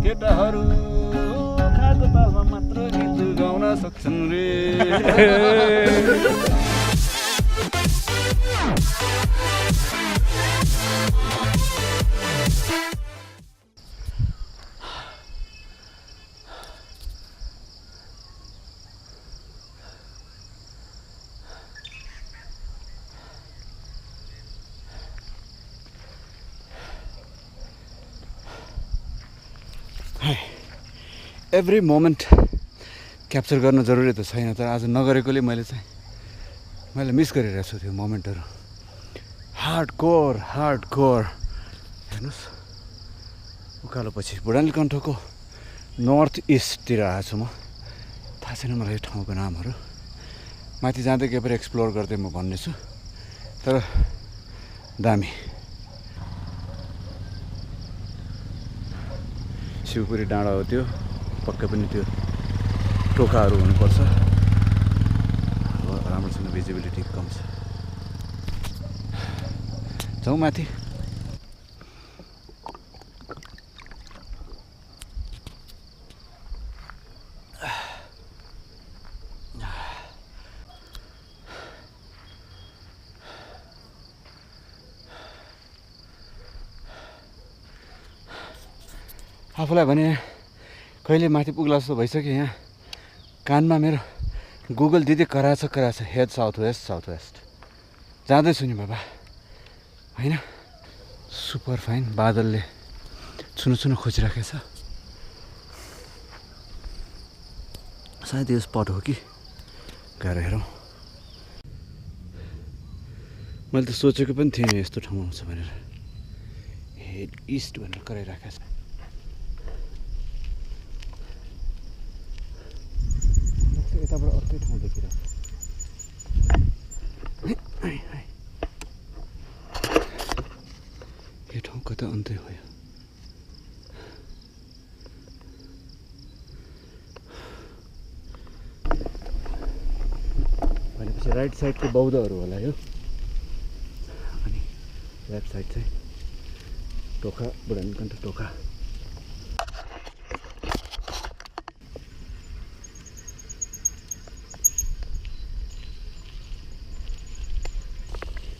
केटाहरू खाको तालमा मात्र गीत गाउन सक्छन् रे। एभ्री मोमेन्ट क्याप्चर गर्न जरुरी त छैन, तर आज नगरेकोले मैले मिस गरिरहेको छु त्यो मोमेन्टहरू। हार्ड कोर हेर्नुहोस्, उकालो पछि बुढानीलकण्ठको नर्थ इस्टतिर आएको छु म। थाहा छैन मलाई यो ठाउँको नामहरू, माथि जाँदै के पनि एक्सप्लोर गर्दै म भन्नेछु, तर दामी। शिवपुरी डाँडा हो त्यो, पक्कै पनि त्यो टोकाहरू हुनुपर्छ, राम्रोसँग भिजिबिलिटी कम छ। जाउँ माथि। आफूलाई भने कहिले माथि पुग्ला जस्तो भइसक्यो। यहाँ कानमा मेरो गुगल दिदी कराछ हेड साउथ वेस्ट जाँदैछु नि बाबा, होइन? सुपर फाइन, बादलले छुनु खोजिराखेको छ। सायद यो स्पट हो कि, गएर हेरौँ। मैले त सोचेको पनि थिएन यस्तो ठाउँ आउँछ भनेर। हेड इस्ट भनेर कराइराखेको छ। यताबाट अर्कै ठाउँ देखिरहेको यो ठाउँ कता अन्तै हो। भनेपछि राइट साइडको बौद्धहरू होला यो, अनि लेफ्ट साइड चाहिँ टोका, बुढानीलकण्ठ टोका।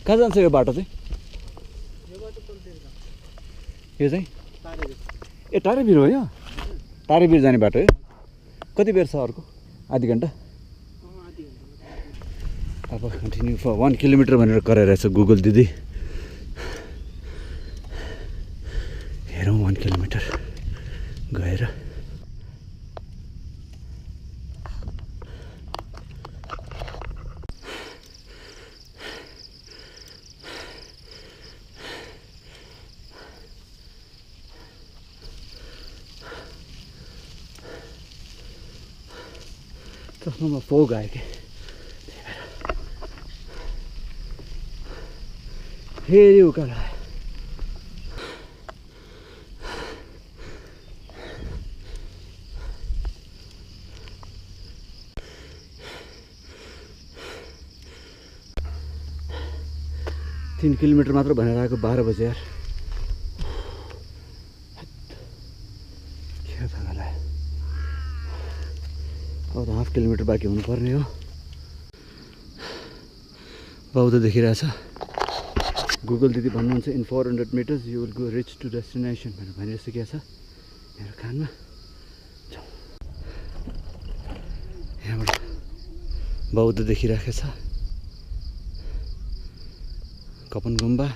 कहाँ जान्छ यो बाटो चाहिँ? यो चाहिँ ए टारे भिर हो यो? टारे भिर जाने बाटो हो? कति बेर छ अर्को? आधी घन्टा? अब कन्टिन्यू फर 1 किलोमिटर भनेर कराइरहेछ गुगल दिदी। हेरौँ 1 किलोमिटर गएर। चस्मामा फोग आयो कि, फेरि उकालो आयो। तीन किलोमिटर मात्र भनेर आएको 12 बजे यार। के थाहा लाग्यो, अब त हाफ किलोमिटर बाँकी हुनुपर्ने हो। बौद्ध देखिरहेछ। गुगल दिदी भन्नुहुन्छ in 400 meters you will go reach to destination भनेर भनिसकेको छ मेरो कानमा। यहाँबाट बौद्ध देखिराखेको छ। कपन गुम्बा,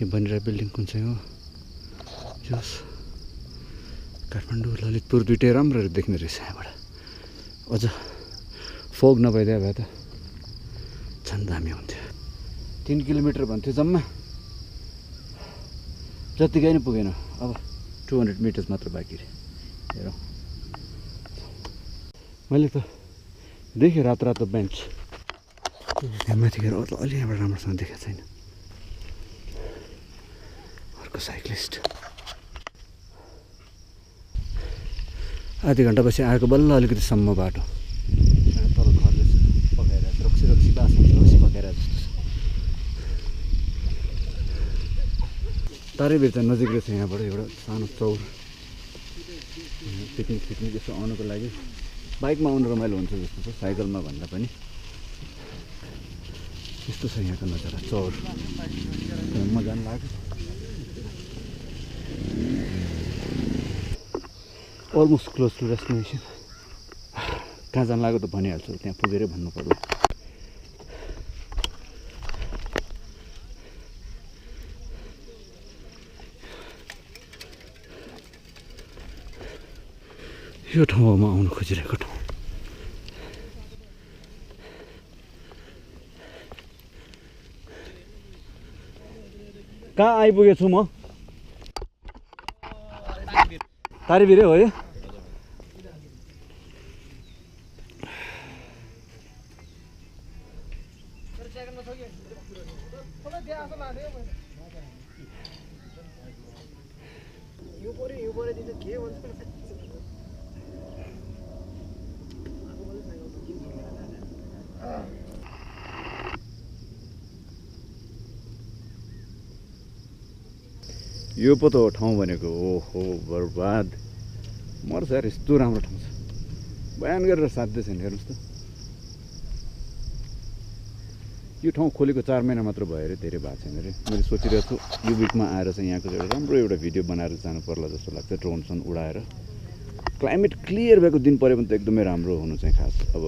यो बनिरहेको बिल्डिङ कुन चाहिँ हो? जस काठमाडौँ ललितपुर दुइटै राम्ररी देख्ने रहेछ यहाँबाट। अझ फोग नभइदिए भए त झन् दामी हुन्थ्यो। 3 किलोमिटर भन्थ्यो जम्मा, जतिकै नै पुगेन। अब 200 मिटर्स मात्र बाँकी रे। हेरौँ, मैले त देखेँ रातो बेन्च यहाँ माथि गएर अलि यहाँबाट राम्रोसँग देखाएको छैन। अर्को साइक्लिस्ट आधी घन्टा पछि आएको बल्ल अलिकतिसम्म बाटो। तल घरले पकाइरहेको छ, रक्सी बाँच्नु रक्सी पकाइरहेको जस्तो छ। तारे भिर चाहिँ नजिक रहेछ यहाँबाट एउटा सानो चौर पिकनिक यसो आउनुको लागि बाइकमा आउनु रमाइलो हुन्छ जस्तो छ साइकलमा भन्दा पनि। यस्तो छ यहाँको नजारा चौर मजा लाग्यो। Almost close to destination. कहाँ जानु लाग्यो त भनिहाल्छु, त्यहाँ पुगेरै भन्नु पर्यो। यो ठाउँमा आउनु खोजिरहेको ठाउँ। कहाँ आइपुगेछु म? तारेभिर हो यो। यो पो त हो ठाउँ भनेको। ओहो बर्बाद मर्छ यार, यस्तो राम्रो ठाउँ छ। बयान गरेर साध्य छैन। हेर्नुहोस् त, यो ठाउँ खोलेको 4 महिना मात्र भयो अरे, धेरै भएको छैन अरे। मैले सोचिरहेको छु यो विकमा आएर चाहिँ यहाँको एउटा राम्रो एउटा भिडियो बनाएर जानु पर्ला जस्तो लाग्छ। ड्रोन उडाएर क्लाइमेट क्लियर भएको दिन पऱ्यो भने त एकदमै राम्रो हुनु चाहिँ खास। अब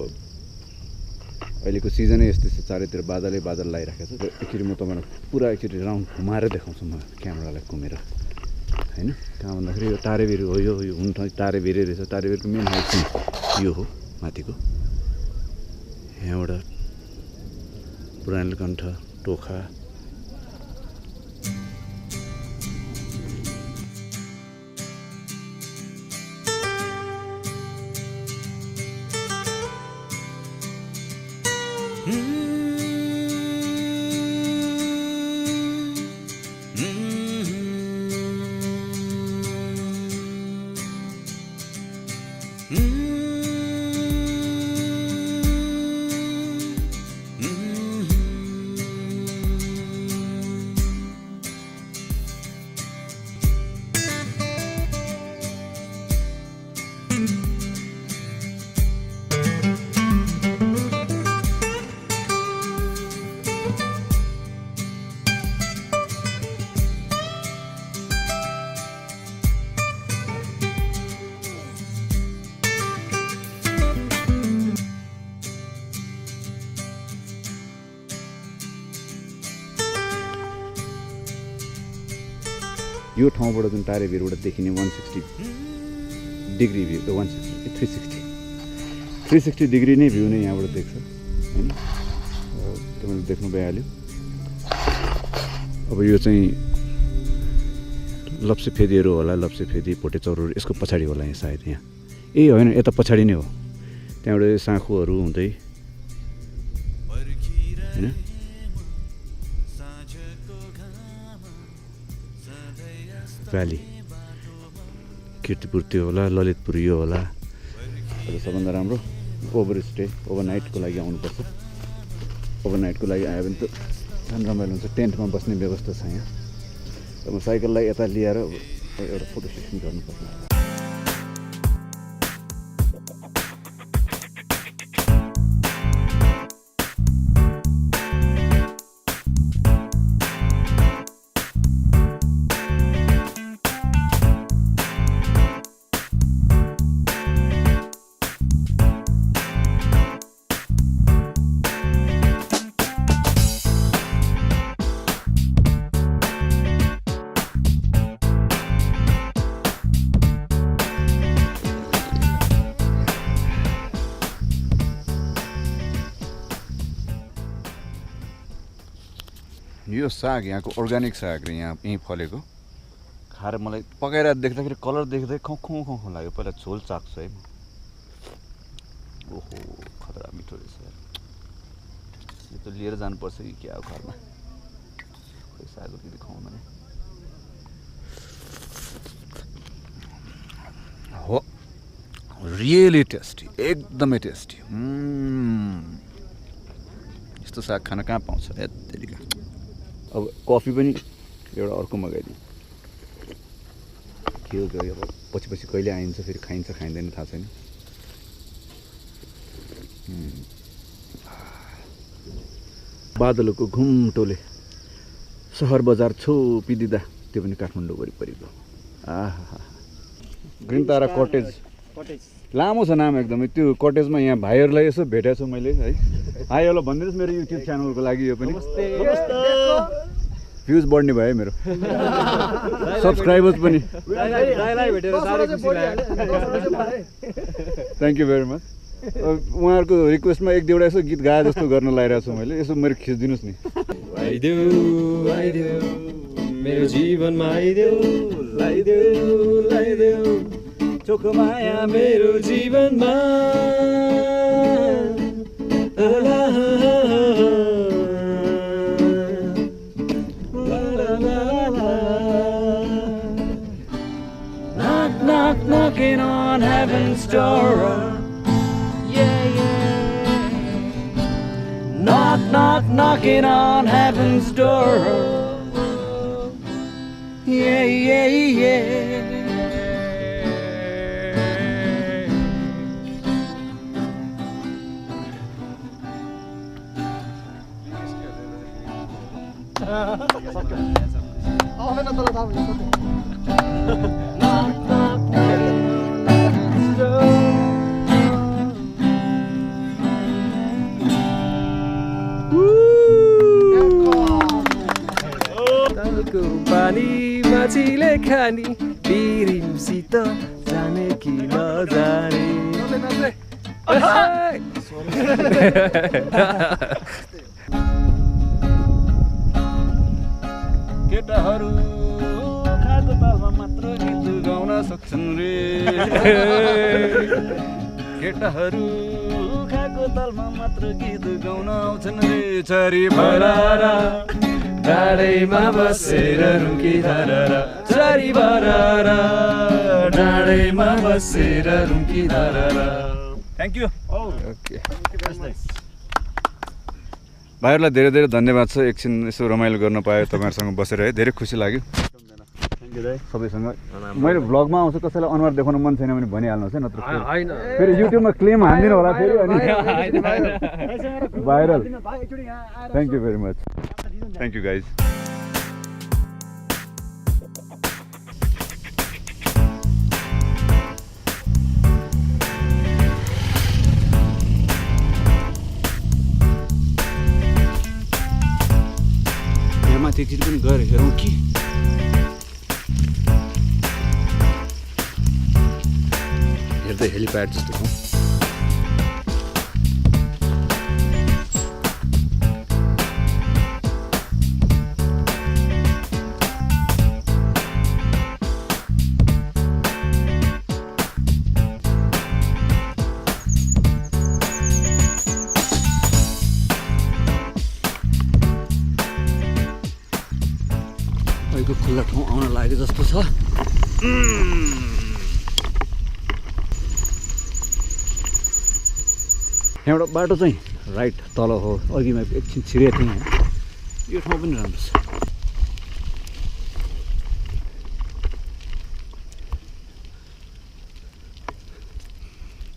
अहिलेको सिजनै यस्तै छ, चारैतिर बादलै बादल लगाइराखेको छ। एकचोटि म तपाईँलाई पुरा एकचोटि राउन्ड घुमाएर देखाउँछु म क्यामेरालाई घुमेर, होइन? कहाँ भन्दाखेरि यो तारेभिर हो। यो हुन ठाउँ तारेभिरै रहेछ। तारेभिरको मेन हाइट चाहिँ यो हो माथिको। यहाँबाट बुढानीलकण्ठ, टोखा, यो ठाउँबाट जुन तारेभिरबाट देखिने 160 डिग्री भ्यू, 360 डिग्री नै भ्यू नै यहाँबाट देख्छ, होइन? तपाईँले देख्नु भइहाल्यो। अब यो चाहिँ लप्सेफेदीहरू होला, लप्सेफेदी, पोटेचौरहरू यसको पछाडि होला यहाँ सायद। यहाँ ए होइन, यता पछाडि नै हो। त्यहाँबाट साँखुहरू हुँदै, होइन? भ्याली किर्तिपुर त्यो होला, ललितपुर यो होला। सबभन्दा राम्रो ओभरस्टे, ओभरनाइटको लागि आउनुपर्छ। ओभरनाइटको लागि आयो भने त झन् रमाइलो हुन्छ। टेन्टमा बस्ने व्यवस्था छ यहाँ। म साइकललाई यता लिएर एउटा फोटो सेसन गर्नुपर्छ। यो साग यहाँको अर्ग्यानिक साग रे, यहाँ यहीँ फलेको। खाएर मलाई पकाएर देख्दाखेरि कलर देख्दै खाउँ लाग्यो। पहिला झोल चाख्छु है म। ओहो खतरा मिठो रहेछ यार। यो त लिएर जानुपर्छ कि क्या हो घरमा। खोइ साग दिदी खाउँ भने हो। रियली टेस्टी, एकदमै टेस्टी। यस्तो साग खान कहाँ पाउँछ यतिका। अब कफी पनि एउटा अर्को मगाइदिउँ। के हो अब पछि कहिले आइन्छ फेरि खाइन्छ खाइँदैन थाहा छैन। बादलको घुम्टोले सहर बजार छोपिदिँदा त्यो पनि काठमाडौँ वरिपरिको। आहा ग्रिन तारा कटेज लामो छ नाम एकदमै। त्यो कटेजमा यहाँ भाइहरूलाई यसो भेटेको छु मैले है। हाई हेलो भनिदिनुहोस् मेरो युट्युब च्यानलको लागि। यो पनि भ्युज बढ्ने भयो मेरो, सब्सक्राइबर्स पनि। Thank you very much. उहाँहरूको रिक्वेस्टमा एक दुईवटा यसो गीत गाए जस्तो गर्न लगाइरहेको छु मैले। यसो मेरो खिचिदिनुहोस् नि। मेरो जीवनमा आइदेऊ चोखो माया मेरो जीवनमा। Knock, knock, knocking on heaven's door. Yeah, yeah. Knock, knock, knocking on heaven's door. Yeah, yeah, yeah. पानी माछीले खानी पिरिमसित जाने कि नजाने। केटाहरू खाएको तालमा मात्र गीत गाउन सक्छन् रे। केटाहरू खाएको तालमा मात्र गीत गाउन आउँछन् रे। चरी भरारा डाँडैमा बसेर रुकी धररा चरी भरारा डाँडैमा बसेर रुकी धररा। Thank you. ओके भाइहरूलाई धेरै धेरै धन्यवाद छ। एकछिन यसो रमाइलो गर्न पायो तपाईँहरूसँग बसेर है, धेरै खुसी लाग्यो। सबैसँग मैले भ्लगमा आउँछु, कसैलाई अनुहार देखाउन मन छैन भने भनिहाल्नुहोस् है, नत्र फेरि युट्युबमा क्लेम हान्दिनु होला फेरि अनि viral. Thank you very much. Thank you guys. यहाँ माथि एकछिन पनि गएर हेरौँ कि हेर्दै हेलिप्याड जस्तो छ। अहिलेको खुल्ला ठाउँ आउन लागेको जस्तो छ। यहाँबाट बाटो चाहिँ राइट तल हो। अघि म एकछिन छिरेको थिएँ। यो ठाउँ पनि राम्रो छ।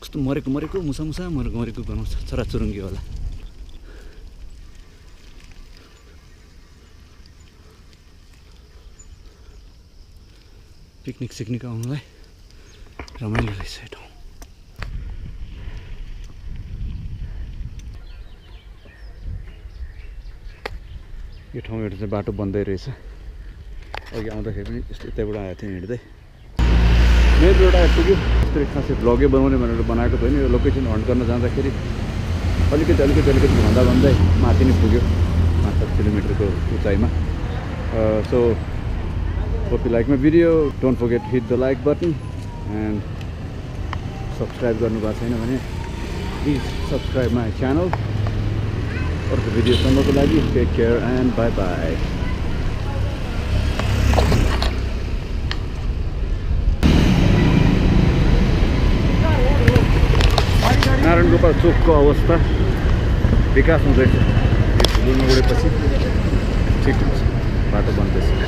कस्तो मरेको मुसा मरेको बनाउँछ चराचुरुङ्गी होला। पिकनिक सिकनिक आउनुलाई रमाइलो रहेछ यो ठाउँ। यो ठाउँबाट चाहिँ बाटो बन्दै रहेछ। अघि आउँदाखेरि पनि यस्तो यतैबाट आएको थिएँ हिँड्दै। मेरो एउटा आइपुग्यो। यस्तो खासै भ्लगै बनाउने भनेर बनाएको त होइन। यो लोकेसन हन्ट गर्न जाँदाखेरि अलिकति भन्दै माथि नै पुग्यो, 5-7 किलोमिटरको उचाइमा। So hope you like my video. Don't forget to hit the like button and subscribe गर्नु भएको छैन भने please subscribe my channel. अर्को भिडियोसम्मको लागि take care and bye bye. Narayan Gopal चोकको अवस्था विकास हुँदैछ। यो धुलोमा उडेपछि ठिक हुन्छ, बाटो बन्दैछ।